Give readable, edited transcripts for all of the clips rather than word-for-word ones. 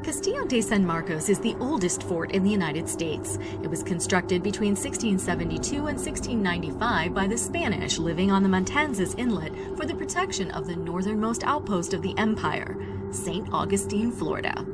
Castillo de San Marcos is the oldest fort in the United States. It was constructed between 1672 and 1695 by the Spanish living on the Matanzas Inlet for the protection of the northernmost outpost of the empire, St. Augustine, Florida.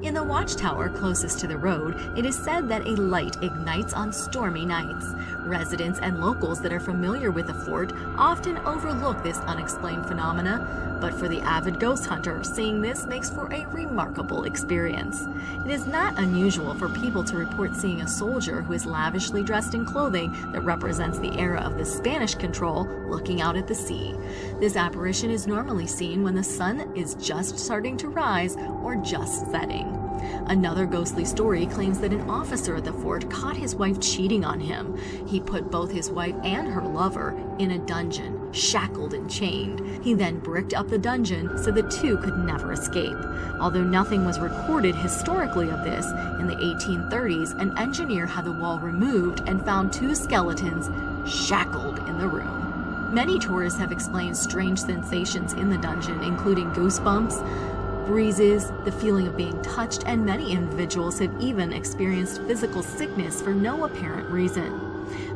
In the watchtower closest to the road, it is said that a light ignites on stormy nights. Residents and locals that are familiar with the fort often overlook this unexplained phenomena, but for the avid ghost hunter, seeing this makes for a remarkable experience. It is not unusual for people to report seeing a soldier who is lavishly dressed in clothing that represents the era of the Spanish control looking out at the sea. This apparition is normally seen when the sun is just starting to rise or just setting. Another ghostly story claims that an officer at the fort caught his wife cheating on him. He put both his wife and her lover in a dungeon, shackled and chained. He then bricked up the dungeon so the two could never escape. Although nothing was recorded historically of this, in the 1830s, an engineer had the wall removed and found two skeletons shackled in the room. Many tourists have explained strange sensations in the dungeon, including goosebumps, breezes, the feeling of being touched, and many individuals have even experienced physical sickness for no apparent reason.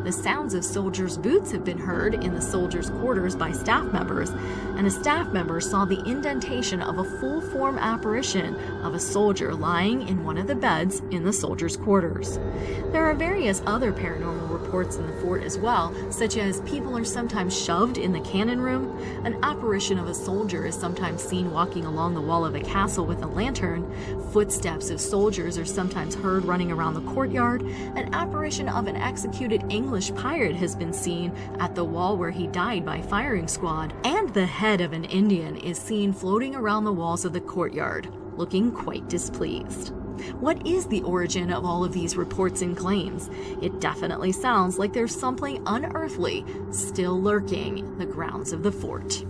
The sounds of soldiers' boots have been heard in the soldiers' quarters by staff members, and a staff member saw the indentation of a full-form apparition of a soldier lying in one of the beds in the soldiers' quarters. There are various other paranormal reports in the fort as well, such as people are sometimes shoved in the cannon room, an apparition of a soldier is sometimes seen walking along the wall of a castle with a lantern, footsteps of soldiers are sometimes heard running around the courtyard, an apparition of an executed English pirate has been seen at the wall where he died by firing squad, and the head of an Indian is seen floating around the walls of the courtyard, looking quite displeased. What is the origin of all of these reports and claims? It definitely sounds like there's something unearthly still lurking the grounds of the fort.